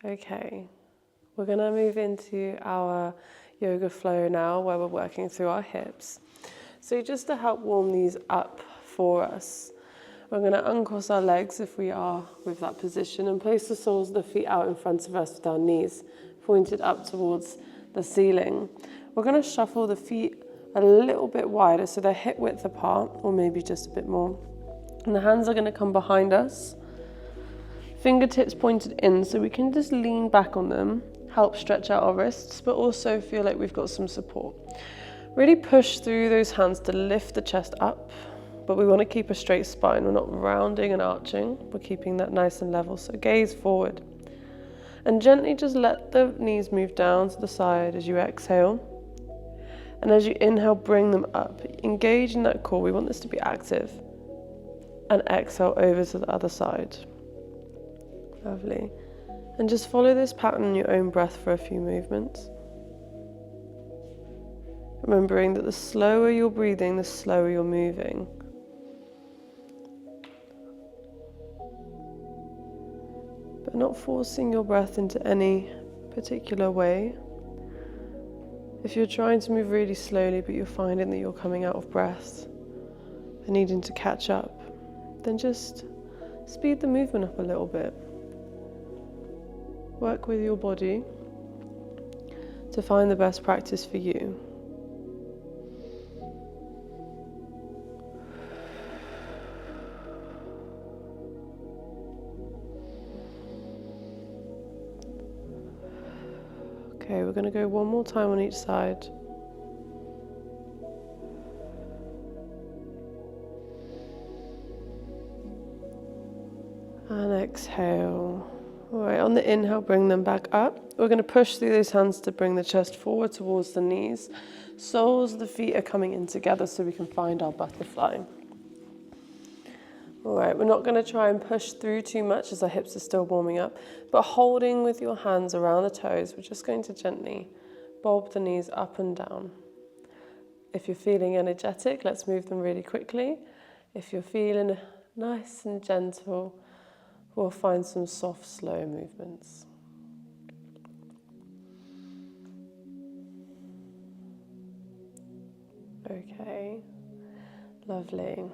Okay, we're going to move into our yoga flow now where we're working through our hips. So just to help warm these up for us, we're going to uncross our legs if we are with that position and place the soles of the feet out in front of us with our knees pointed up towards the ceiling. We're going to shuffle the feet a little bit wider so they're hip width apart, or maybe just a bit more. And the hands are going to come behind us. Fingertips pointed in, so we can just lean back on them, help stretch out our wrists, but also feel like we've got some support. Really push through those hands to lift the chest up, but we want to keep a straight spine. We're not rounding and arching, we're keeping that nice and level, so gaze forward. And gently just let the knees move down to the side as you exhale. And as you inhale, bring them up. Engage in that core, we want this to be active. And exhale over to the other side. Lovely. And just follow this pattern in your own breath for a few movements. Remembering that the slower you're breathing, the slower you're moving. But not forcing your breath into any particular way. If you're trying to move really slowly but you're finding that you're coming out of breath and needing to catch up, then just speed the movement up a little bit. Work with your body to find the best practice for you. Okay, we're going to go one more time on each side. And exhale. All right, on the inhale, bring them back up. We're going to push through those hands to bring the chest forward towards the knees. Soles of the feet are coming in together so we can find our butterfly. All right, we're not going to try and push through too much as our hips are still warming up, but holding with your hands around the toes, we're just going to gently bob the knees up and down. If you're feeling energetic, let's move them really quickly. If you're feeling nice and gentle, we'll find some soft, slow movements. Okay, lovely.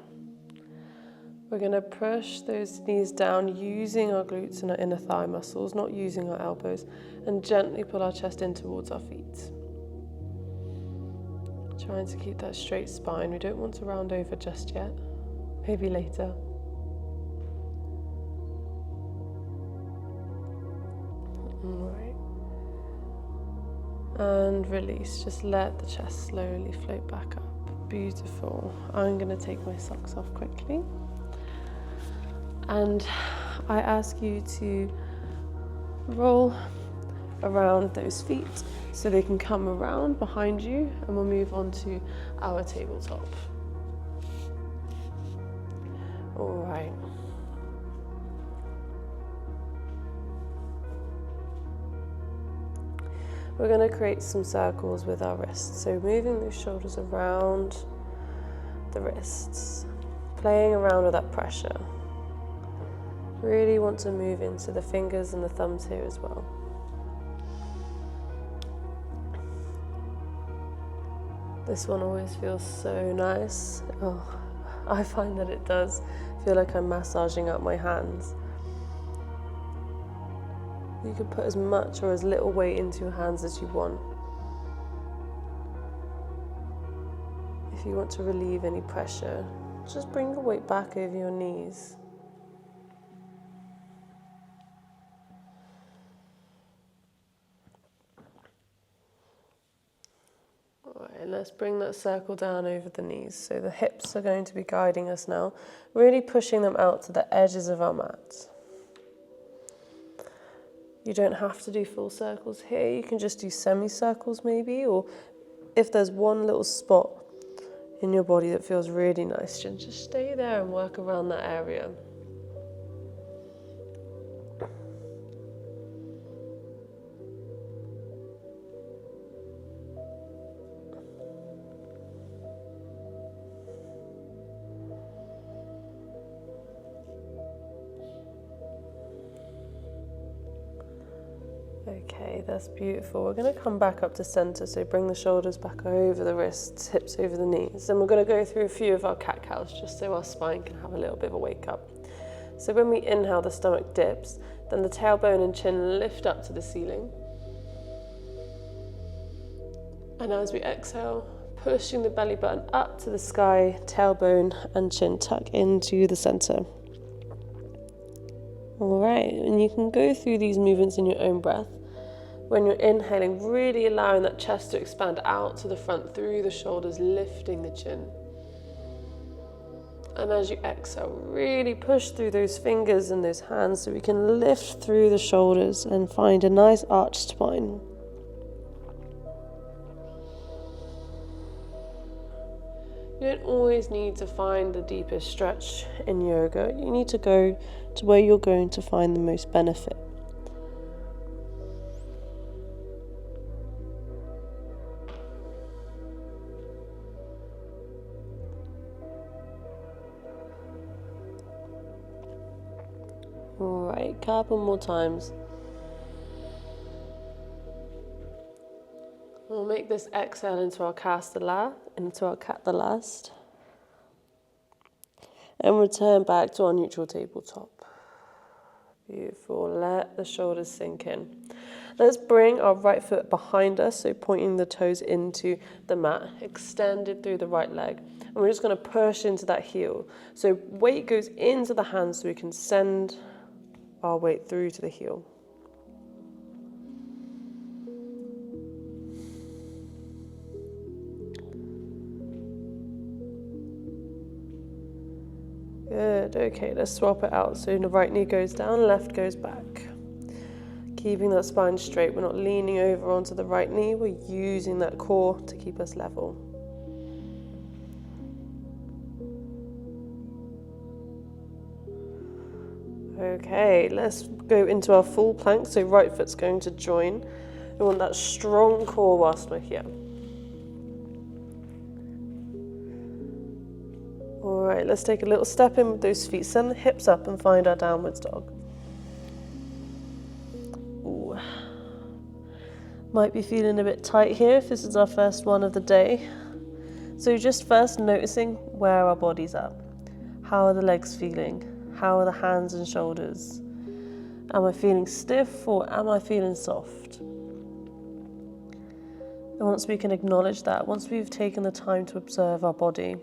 We're going to push those knees down using our glutes and our inner thigh muscles, not using our elbows, and gently pull our chest in towards our feet. Trying to keep that straight spine. We don't want to round over just yet, maybe later. Alright. And release. Just let the chest slowly float back up. Beautiful. I'm going to take my socks off quickly. And I ask you to roll around those feet so they can come around behind you, and we'll move on to our tabletop. Alright. We're going to create some circles with our wrists. So moving those shoulders around the wrists, playing around with that pressure. Really want to move into the fingers and the thumbs here as well. This one always feels so nice. Oh, I find that it does feel like I'm massaging out my hands. You can put as much or as little weight into your hands as you want. If you want to relieve any pressure, just bring the weight back over your knees. Alright, and let's bring that circle down over the knees. So the hips are going to be guiding us now, really pushing them out to the edges of our mat. You don't have to do full circles here, you can just do semicircles maybe, or if there's one little spot in your body that feels really nice, just stay there and work around that area. Okay, that's beautiful. We're going to come back up to center, so bring the shoulders back over the wrists, hips over the knees. And we're going to go through a few of our cat-cows just so our spine can have a little bit of a wake up. So when we inhale, the stomach dips, then the tailbone and chin lift up to the ceiling. And as we exhale, pushing the belly button up to the sky, tailbone and chin tuck into the center. All right, and you can go through these movements in your own breath. When you're inhaling, really allowing that chest to expand out to the front through the shoulders, lifting the chin. And as you exhale, really push through those fingers and those hands so we can lift through the shoulders and find a nice arched spine. You don't always need to find the deepest stretch in yoga. You need to go to where you're going to find the most benefit. All right, a couple more times. We'll make this exhale into our cat the last. And return back to our neutral tabletop. Beautiful. Let the shoulders sink in. Let's bring our right foot behind us, so pointing the toes into the mat, extended through the right leg. And we're just going to push into that heel. So weight goes into the hands so we can send our weight through to the heel. Good, okay, let's swap it out. So the right knee goes down, left goes back. Keeping that spine straight, we're not leaning over onto the right knee, we're using that core to keep us level. Okay, let's go into our full plank, so right foot's going to join. We want that strong core whilst we're here. All right, let's take a little step in with those feet. Send the hips up and find our downwards dog. Ooh. Might be feeling a bit tight here if this is our first one of the day. So just first noticing where our body's at. How are the legs feeling? How are the hands and shoulders? Am I feeling stiff or am I feeling soft? And once we can acknowledge that, once we've taken the time to observe our body,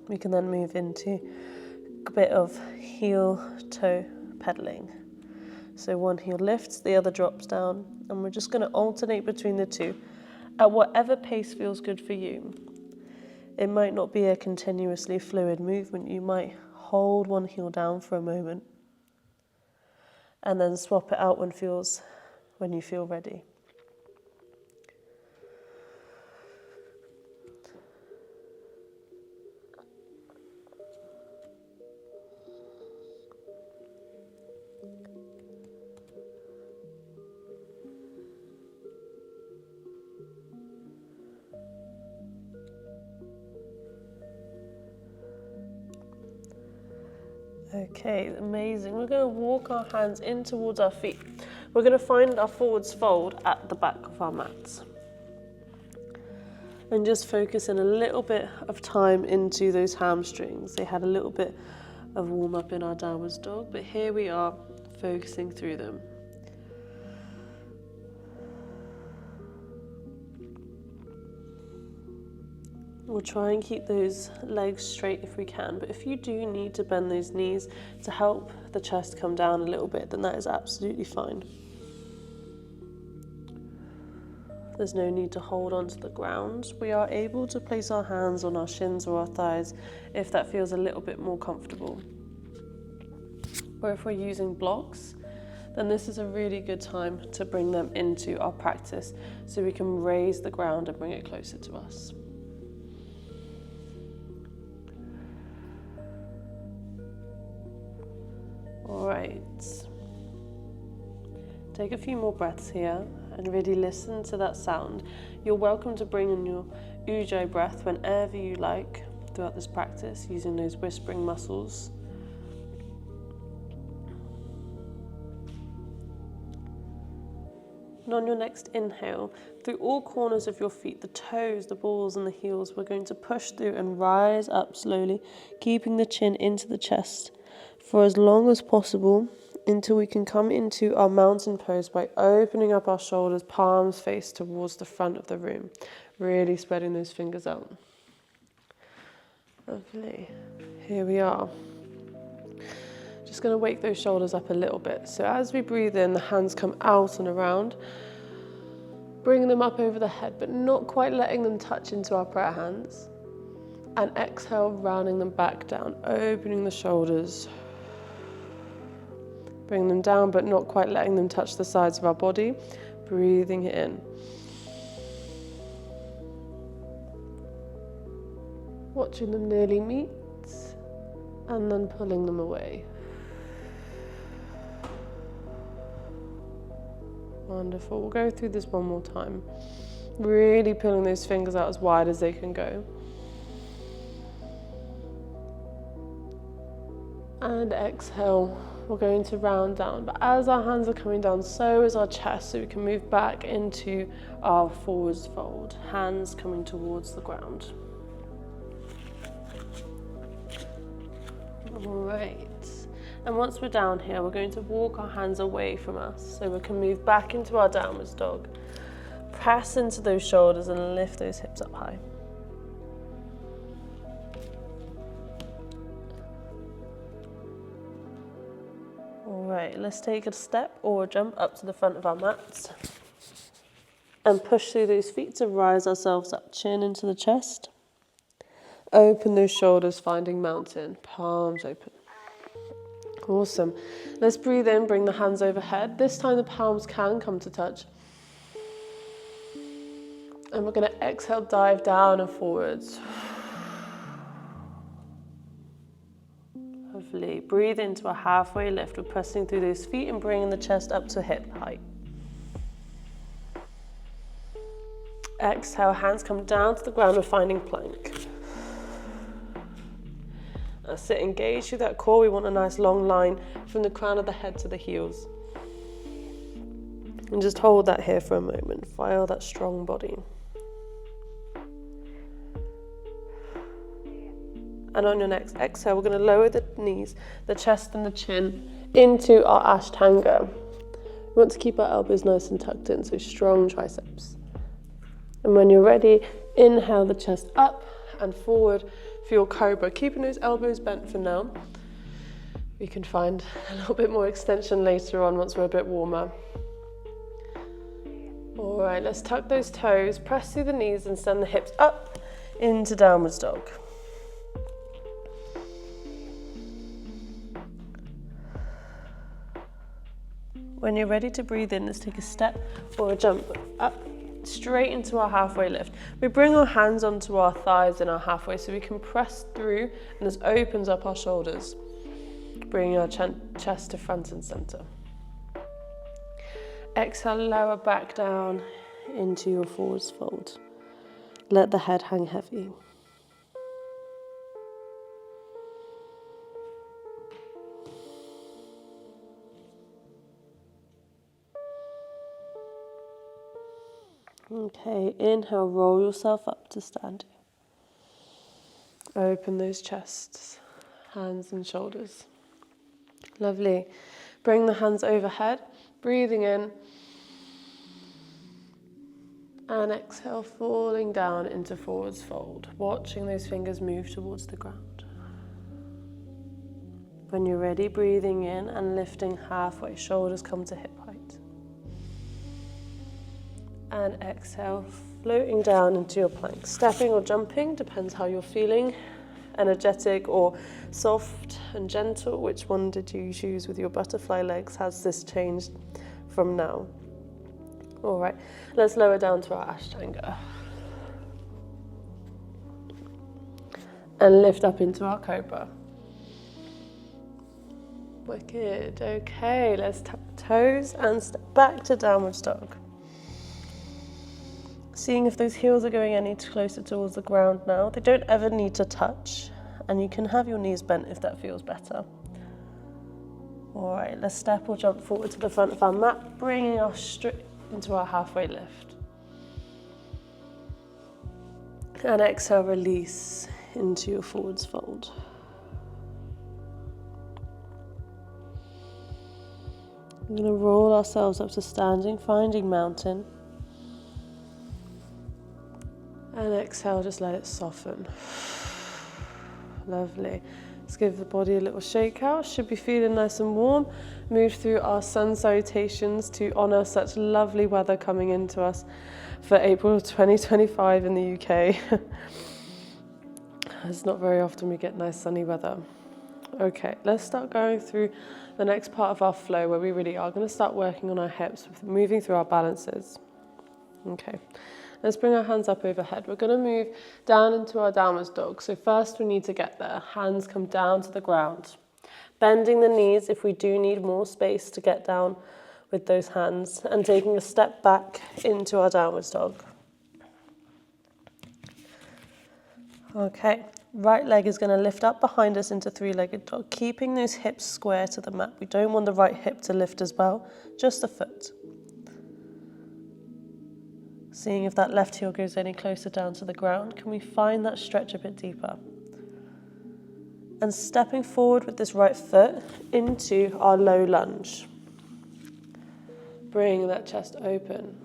we can then move into a bit of heel-toe pedaling. So one heel lifts, the other drops down, and we're just going to alternate between the two at whatever pace feels good for you. It might not be a continuously fluid movement. You might hold one heel down for a moment and then swap it out when you feel ready. Okay, amazing. We're going to walk our hands in towards our feet. We're going to find our forwards fold at the back of our mats. And just focus in a little bit of time into those hamstrings. They had a little bit of warm up in our downwards dog, but here we are focusing through them. We'll try and keep those legs straight if we can, but if you do need to bend those knees to help the chest come down a little bit, then that is absolutely fine. There's no need to hold onto the ground. We are able to place our hands on our shins or our thighs if that feels a little bit more comfortable. Or if we're using blocks, then this is a really good time to bring them into our practice so we can raise the ground and bring it closer to us. All right, take a few more breaths here and really listen to that sound. You're welcome to bring in your Ujjayi breath whenever you like throughout this practice, using those whispering muscles. And on your next inhale, through all corners of your feet, the toes, the balls and the heels, we're going to push through and rise up slowly, keeping the chin into the chest for as long as possible until we can come into our mountain pose by opening up our shoulders, palms face towards the front of the room, really spreading those fingers out. Lovely. Here we are. Just going to wake those shoulders up a little bit. So as we breathe in, the hands come out and around, bringing them up over the head, but not quite letting them touch into our prayer hands. And exhale, rounding them back down, opening the shoulders. Bring them down, but not quite letting them touch the sides of our body. Breathing it in. Watching them nearly meet, and then pulling them away. Wonderful. We'll go through this one more time. Really pulling those fingers out as wide as they can go. And exhale. We're going to round down, but as our hands are coming down, so is our chest, so we can move back into our forwards fold, hands coming towards the ground. All right, and once we're down here, we're going to walk our hands away from us, so we can move back into our downwards dog. Press into those shoulders and lift those hips up high. Alright, let's take a step or a jump up to the front of our mats and push through those feet to rise ourselves up, chin into the chest. Open those shoulders, finding mountain, palms open. Awesome. Let's breathe in, bring the hands overhead. This time the palms can come to touch. And we're going to exhale, dive down and forwards. Lovely. Breathe into a halfway lift. We're pressing through those feet and bringing the chest up to hip height. Exhale, hands come down to the ground, we're finding plank. That's it, engage through that core. We want a nice long line from the crown of the head to the heels. And just hold that here for a moment. Feel that strong body. And on your next exhale, we're going to lower the knees, the chest and the chin into our Ashtanga. We want to keep our elbows nice and tucked in, so strong triceps. And when you're ready, inhale the chest up and forward for your cobra, keeping those elbows bent for now. We can find a little bit more extension later on once we're a bit warmer. All right, let's tuck those toes, press through the knees and send the hips up into downwards dog. When you're ready to breathe in, let's take a step or a jump up, straight into our halfway lift. We bring our hands onto our thighs in our halfway so we can press through, and this opens up our shoulders, bringing our chest to front and center. Exhale, lower back down into your forwards fold. Let the head hang heavy. Okay, inhale, roll yourself up to standing. Open those chests, hands and shoulders. Lovely. Bring the hands overhead, breathing in. And exhale, falling down into forwards fold, watching those fingers move towards the ground. When you're ready, breathing in and lifting halfway, shoulders come to hip height. And exhale, floating down into your plank. Stepping or jumping, depends how you're feeling. Energetic or soft and gentle. Which one did you choose with your butterfly legs? Has this changed from now? All right, let's lower down to our Ashtanga. And lift up into our cobra. Wicked. Okay, let's tap the toes and step back to downwards dog. Seeing if those heels are going any closer towards the ground now. They don't ever need to touch, and you can have your knees bent if that feels better. All right, let's step or jump forward to the front of our mat, bringing our into our halfway lift. And exhale, release into your forwards fold. We're going to roll ourselves up to standing, finding mountain. And exhale, just let it soften. Lovely. Let's give the body a little shake out. Should be feeling nice and warm. Move through our sun salutations to honour such lovely weather coming into us for April 2025 in the UK. It's not very often we get nice sunny weather. Okay, let's start going through the next part of our flow where we really are going to start working on our hips, moving through our balances. Okay, let's bring our hands up overhead. We're going to move down into our downwards dog. So first we need to get there. Hands come down to the ground. Bending the knees if we do need more space to get down with those hands, and taking a step back into our downwards dog. Okay. Right leg is going to lift up behind us into three-legged dog, keeping those hips square to the mat. We don't want the right hip to lift as well, just the foot. Seeing if that left heel goes any closer down to the ground. Can we find that stretch a bit deeper? And stepping forward with this right foot into our low lunge. Bring that chest open.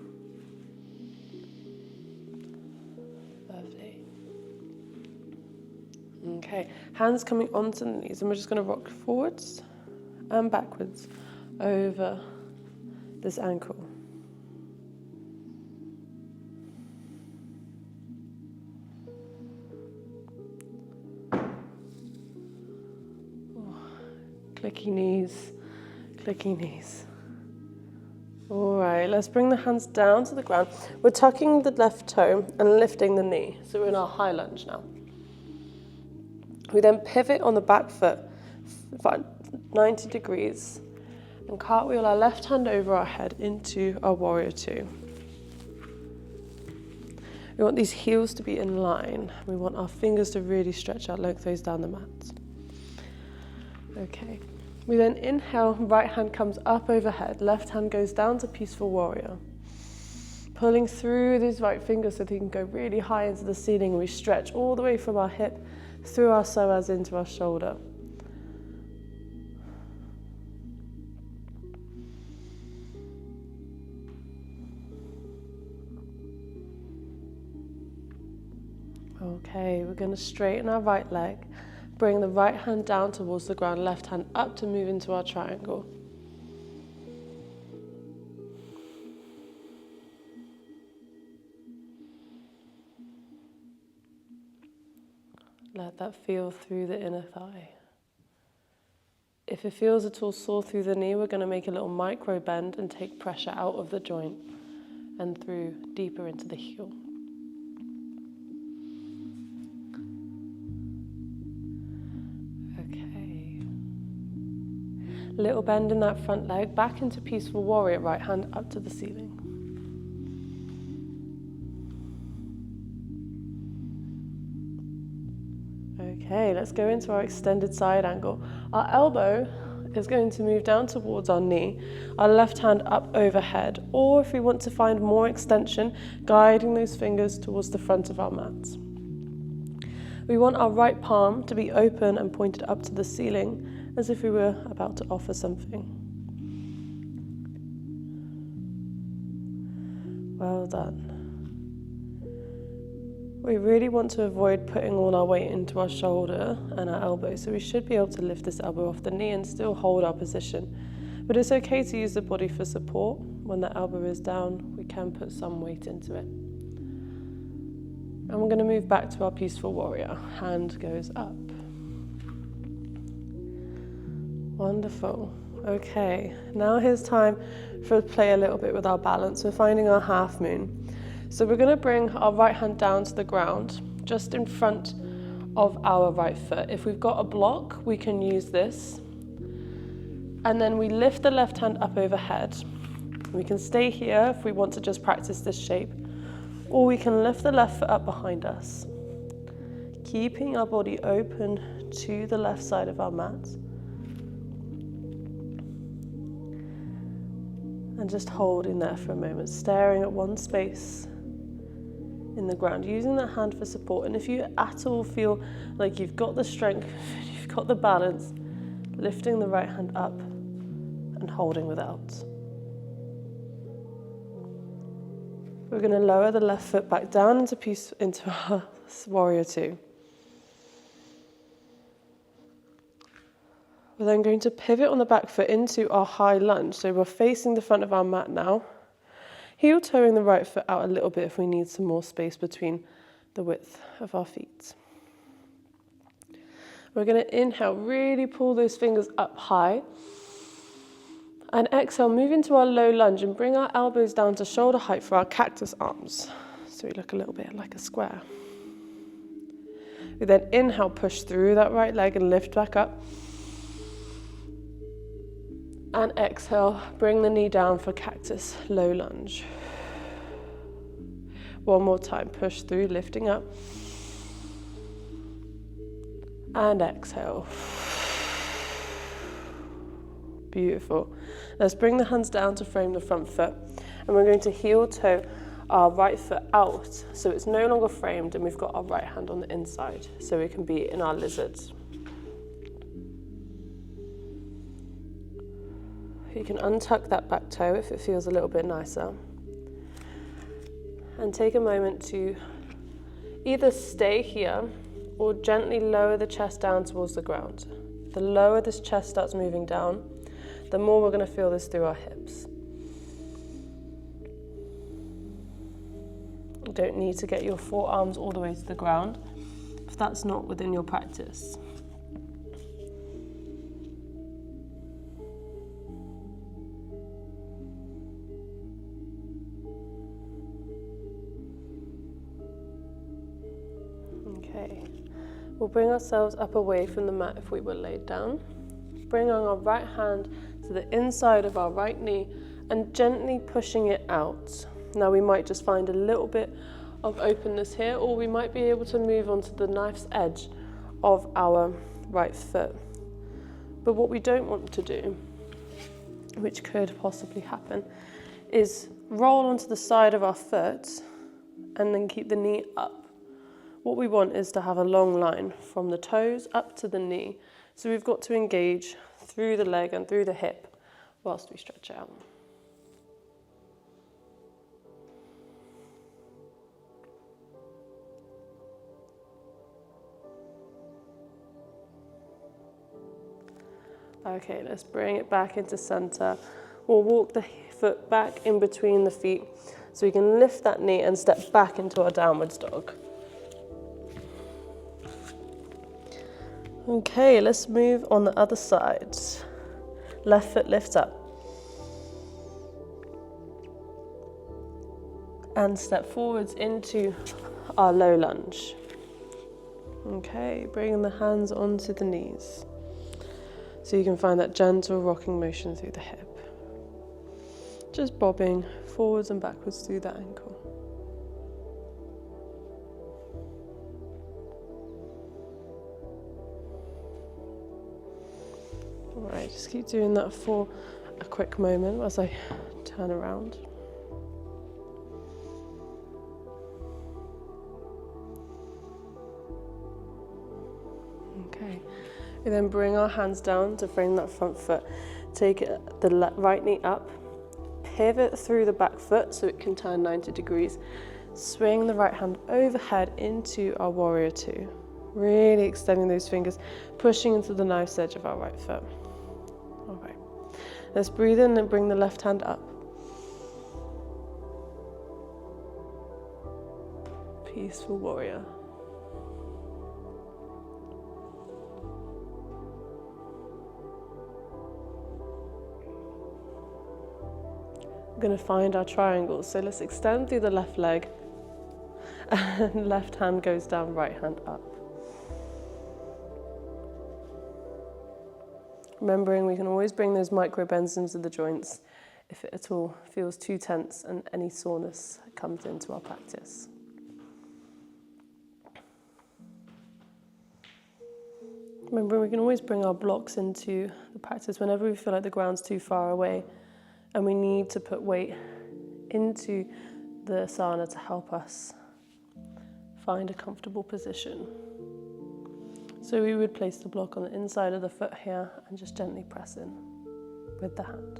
Okay, hands coming onto the knees, and we're just going to rock forwards and backwards over this ankle. Clicky knees, clicky knees. All right, let's bring the hands down to the ground. We're tucking the left toe and lifting the knee, so we're in our high lunge now. We then pivot on the back foot, 90 degrees, and cartwheel our left hand over our head into our warrior two. We want these heels to be in line. We want our fingers to really stretch out, lengthways down the mat. Okay. We then inhale, right hand comes up overhead, left hand goes down to peaceful warrior. Pulling through these right fingers so they can go really high into the ceiling, and we stretch all the way from our hip through our psoas into our shoulder. Okay, we're going to straighten our right leg, bring the right hand down towards the ground, left hand up to move into our triangle. Let that feel through the inner thigh. If it feels at all sore through the knee, we're going to make a little micro bend and take pressure out of the joint and through deeper into the heel. Okay. Little bend in that front leg, back into peaceful warrior, right hand up to the ceiling. Okay, let's go into our extended side angle. Our elbow is going to move down towards our knee, our left hand up overhead, or if we want to find more extension, guiding those fingers towards the front of our mat. We want our right palm to be open and pointed up to the ceiling, as if we were about to offer something. Well done. We really want to avoid putting all our weight into our shoulder and our elbow, so we should be able to lift this elbow off the knee and still hold our position. But it's okay to use the body for support. When the elbow is down, we can put some weight into it. And we're going to move back to our peaceful warrior. Hand goes up. Wonderful. Okay, now here's time for play a little bit with our balance. We're finding our half moon. So we're going to bring our right hand down to the ground, just in front of our right foot. If we've got a block, we can use this. And then we lift the left hand up overhead. We can stay here if we want to just practice this shape, or we can lift the left foot up behind us, keeping our body open to the left side of our mat. And just holding there for a moment, staring at one space in the ground, using that hand for support. And if you at all feel like you've got the strength, you've got the balance, lifting the right hand up and holding without. We're going to lower the left foot back down into our warrior two. We're then going to pivot on the back foot into our high lunge. So we're facing the front of our mat now. Heel toeing the right foot out a little bit if we need some more space between the width of our feet. We're going to inhale, really pull those fingers up high. And exhale, move into our low lunge and bring our elbows down to shoulder height for our cactus arms. So we look a little bit like a square. We then inhale, push through that right leg and lift back up. And exhale, bring the knee down for cactus, low lunge. One more time, push through, lifting up. And exhale. Beautiful. Let's bring the hands down to frame the front foot. And we're going to heel toe our right foot out. So it's no longer framed and we've got our right hand on the inside. So we can be in our lizard. You can untuck that back toe if it feels a little bit nicer. And take a moment to either stay here or gently lower the chest down towards the ground. The lower this chest starts moving down, the more we're going to feel this through our hips. You don't need to get your forearms all the way to the ground if that's not within your practice. Okay, we'll bring ourselves up away from the mat if we were laid down. Bring our right hand to the inside of our right knee and gently pushing it out. Now we might just find a little bit of openness here, or we might be able to move onto the knife's edge of our right foot. But what we don't want to do, which could possibly happen, is roll onto the side of our foot and then keep the knee up. What we want is to have a long line from the toes up to the knee. So we've got to engage through the leg and through the hip whilst we stretch out. Okay, let's bring it back into center. We'll walk the foot back in between the feet so we can lift that knee and step back into our downwards dog. Okay, let's move on the other side. Left foot lifts up. And step forwards into our low lunge. Okay, bringing the hands onto the knees. So you can find that gentle rocking motion through the hip. Just bobbing forwards and backwards through that ankle. Alright, just keep doing that for a quick moment as I turn around. Okay, we then bring our hands down to frame that front foot. Take the right knee up, pivot through the back foot so it can turn 90 degrees. Swing the right hand overhead into our warrior two. Really extending those fingers, pushing into the knife's edge of our right foot. All right, let's breathe in and bring the left hand up. Peaceful warrior. We're going to find our triangles. So let's extend through the left leg and left hand goes down, right hand up. Remembering we can always bring those micro bends into the joints if it at all feels too tense and any soreness comes into our practice. Remember, we can always bring our blocks into the practice whenever we feel like the ground's too far away And we need to put weight into the asana to help us find a comfortable position. So we would place the block on the inside of the foot here and just gently press in with the hand.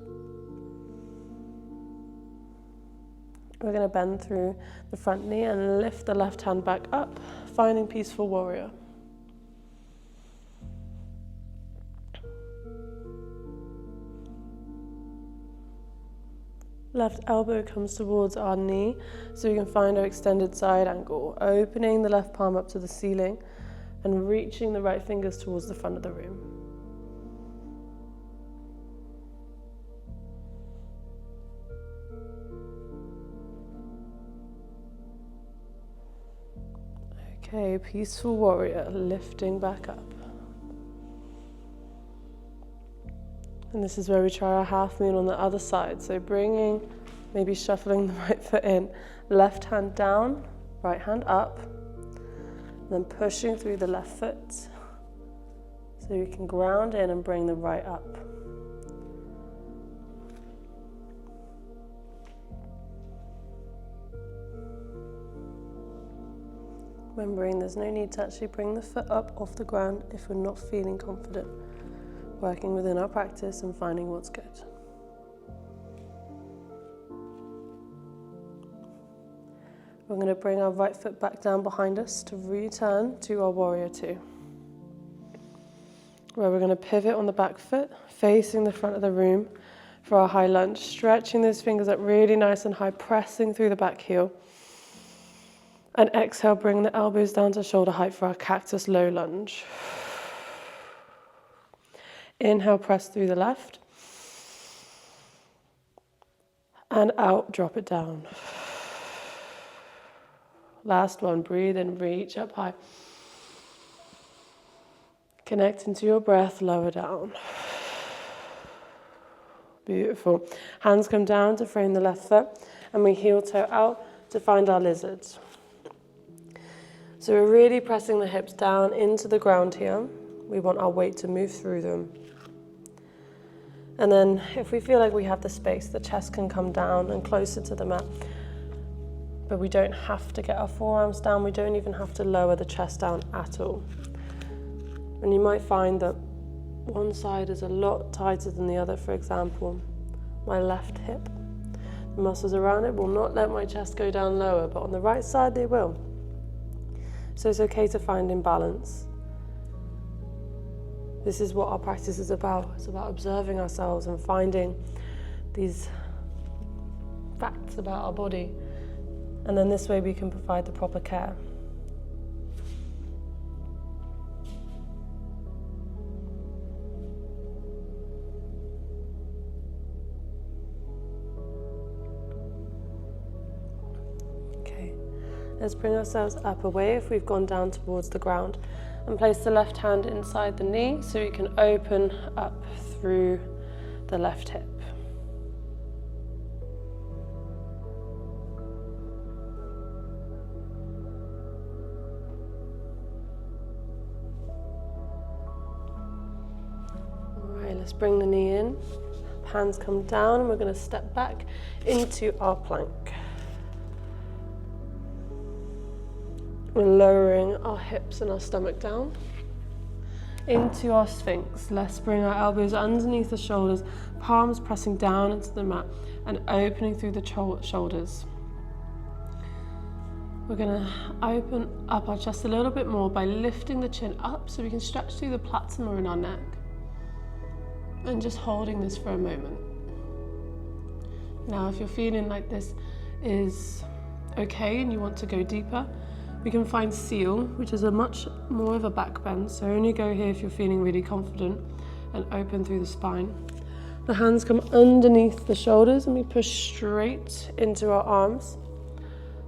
We're going to bend through the front knee and lift the left hand back up, finding peaceful warrior. Left elbow comes towards our knee, so we can find our extended side angle, opening the left palm up to the ceiling and reaching the right fingers towards the front of the room. Okay, peaceful warrior, lifting back up. And this is where we try our half moon on the other side. So bringing, maybe shuffling the right foot in, left hand down, right hand up, then pushing through the left foot. So you can ground in and bring the right up. Remembering there's no need to actually bring the foot up off the ground if we're not feeling confident. Working within our practice and finding what's good. We're going to bring our right foot back down behind us to return to our warrior two. Where we're going to pivot on the back foot, facing the front of the room for our high lunge, stretching those fingers up really nice and high, pressing through the back heel. And exhale, bring the elbows down to shoulder height for our cactus low lunge. Inhale, press through the left. And out, drop it down. Last one, breathe in, reach up high. Connect into your breath, lower down. Beautiful. Hands come down to frame the left foot, and we heel toe out to find our lizards. So we're really pressing the hips down into the ground here. We want our weight to move through them. And then if we feel like we have the space, the chest can come down and closer to the mat. But we don't have to get our forearms down. We don't even have to lower the chest down at all. And you might find that one side is a lot tighter than the other. For example, my left hip. The muscles around it will not let my chest go down lower, but on the right side they will. So it's okay to find imbalance. This is what our practice is about. It's about observing ourselves and finding these facts about our body. And then this way we can provide the proper care. Okay, let's bring ourselves up away if we've gone down towards the ground. And place the left hand inside the knee so we can open up through the left hip. Alright, let's bring the knee in. Hands come down and we're going to step back into our plank. We're lowering our hips and our stomach down into our sphinx. Let's bring our elbows underneath the shoulders, palms pressing down into the mat and opening through the shoulders. We're going to open up our chest a little bit more by lifting the chin up so we can stretch through the platysma in our neck. And just holding this for a moment. Now, if you're feeling like this is okay and you want to go deeper, we can find seal, which is a much more of a back bend. So only go here if you're feeling really confident and open through the spine. The hands come underneath the shoulders and we push straight into our arms.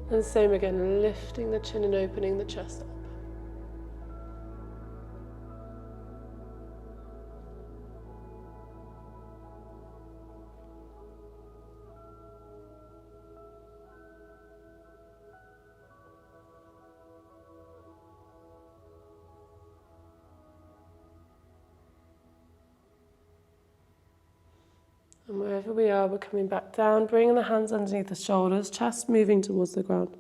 And same again, lifting the chin and opening the chest up. And wherever we are, we're coming back down, bringing the hands underneath the shoulders, chest moving towards the ground.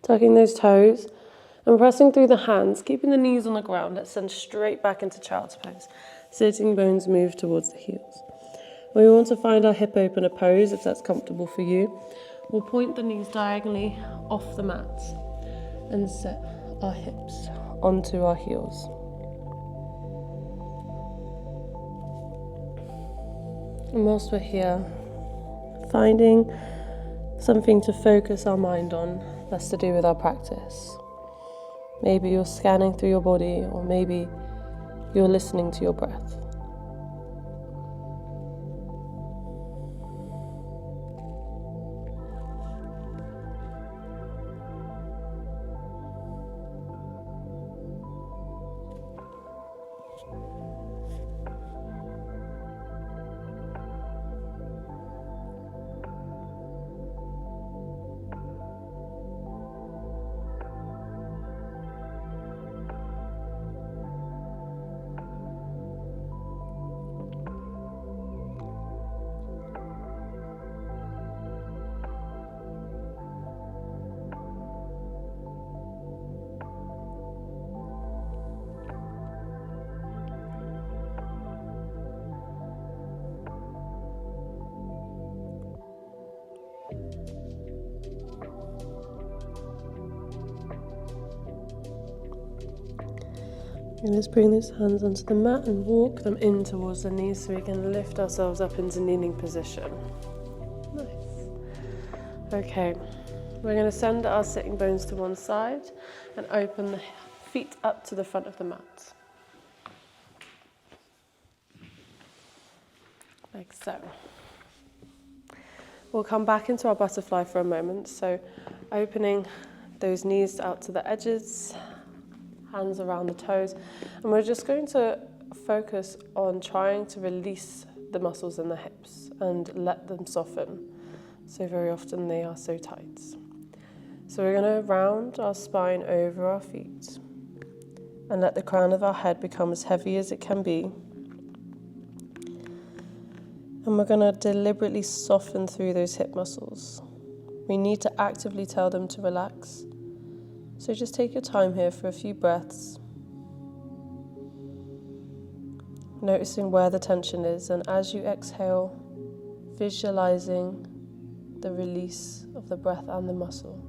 Tucking those toes and pressing through the hands, keeping the knees on the ground. Let's send straight back into child's pose. Sitting bones move towards the heels. We want to find our hip opener pose, if that's comfortable for you. We'll point the knees diagonally off the mat and set our hips onto our heels. And whilst we're here, finding something to focus our mind on that's to do with our practice. Maybe you're scanning through your body, or maybe you're listening to your breath. And let's bring those hands onto the mat and walk them in towards the knees so we can lift ourselves up into kneeling position. Nice. Okay, we're going to send our sitting bones to one side and open the feet up to the front of the mat. Like so. We'll come back into our butterfly for a moment, so opening those knees out to the edges, hands around the toes, and we're just going to focus on trying to release the muscles in the hips and let them soften. So very often they are so tight. So we're going to round our spine over our feet and let the crown of our head become as heavy as it can be. And we're going to deliberately soften through those hip muscles. We need to actively tell them to relax. So just take your time here for a few breaths, noticing where the tension is, and as you exhale, visualizing the release of the breath and the muscle.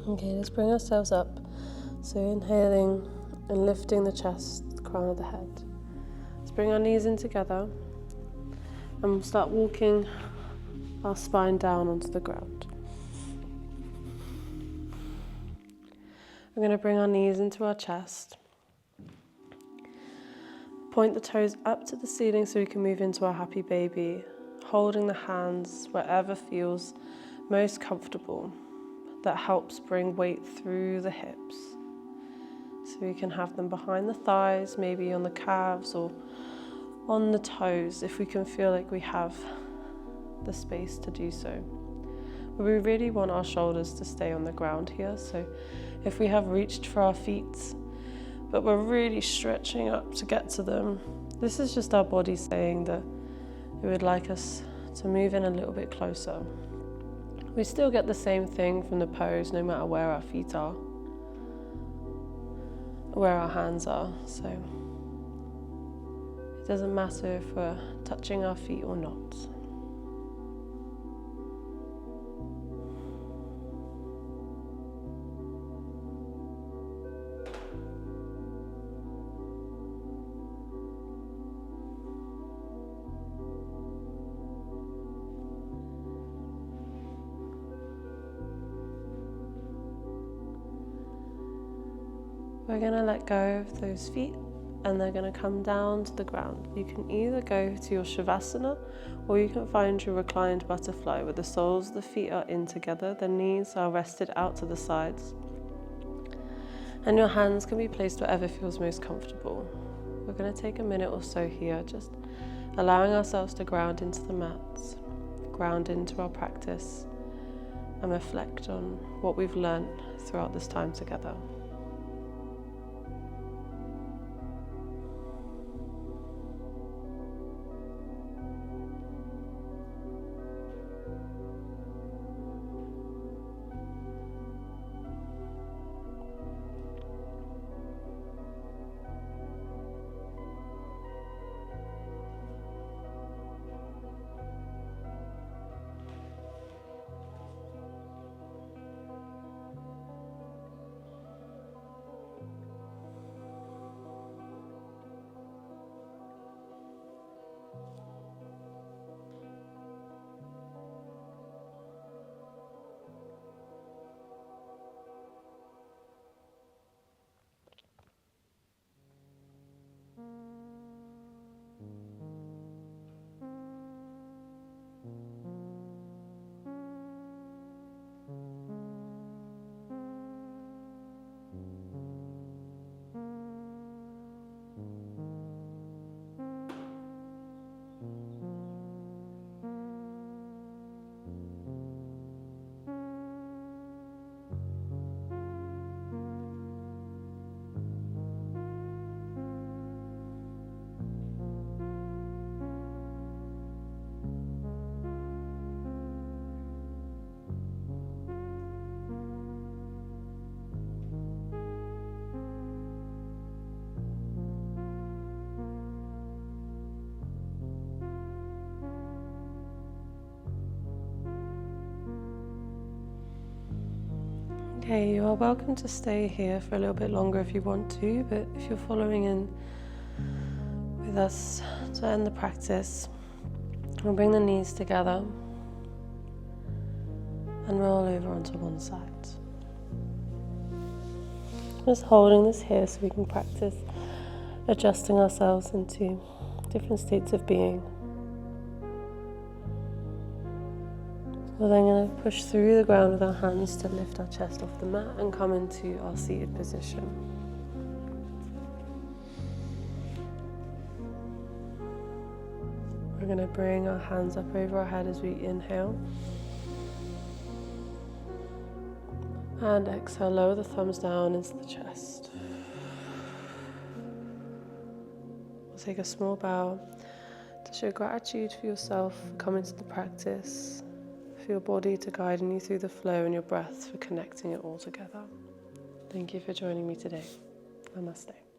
Okay, let's bring ourselves up. So inhaling and lifting the chest, the crown of the head. Let's bring our knees in together and we'll start walking our spine down onto the ground. We're going to bring our knees into our chest. Point the toes up to the ceiling so we can move into our happy baby, holding the hands wherever feels most comfortable. That helps bring weight through the hips. So we can have them behind the thighs, maybe on the calves or on the toes if we can feel like we have the space to do so. But we really want our shoulders to stay on the ground here. So if we have reached for our feet, but we're really stretching up to get to them, this is just our body saying that it would like us to move in a little bit closer. We still get the same thing from the pose no matter where our feet are, where our hands are. So it doesn't matter if we're touching our feet or not. We're going to let go of those feet and they're going to come down to the ground. You can either go to your Shavasana or you can find your reclined butterfly where the soles of the feet are in together, the knees are rested out to the sides, and your hands can be placed wherever feels most comfortable. We're going to take a minute or so here, just allowing ourselves to ground into the mats, ground into our practice, and reflect on what we've learned throughout this time together. Okay, you are welcome to stay here for a little bit longer if you want to, but if you're following in with us to end the practice, we'll bring the knees together and roll over onto one side. Just holding this here so we can practice adjusting ourselves into different states of being. We're then going to push through the ground with our hands to lift our chest off the mat and come into our seated position. We're going to bring our hands up over our head as we inhale. And exhale, lower the thumbs down into the chest. We'll take a small bow to show gratitude for yourself for coming to the practice, for your body to guiding you through the flow, and your breath for connecting it all together. Thank you for joining me today. Namaste.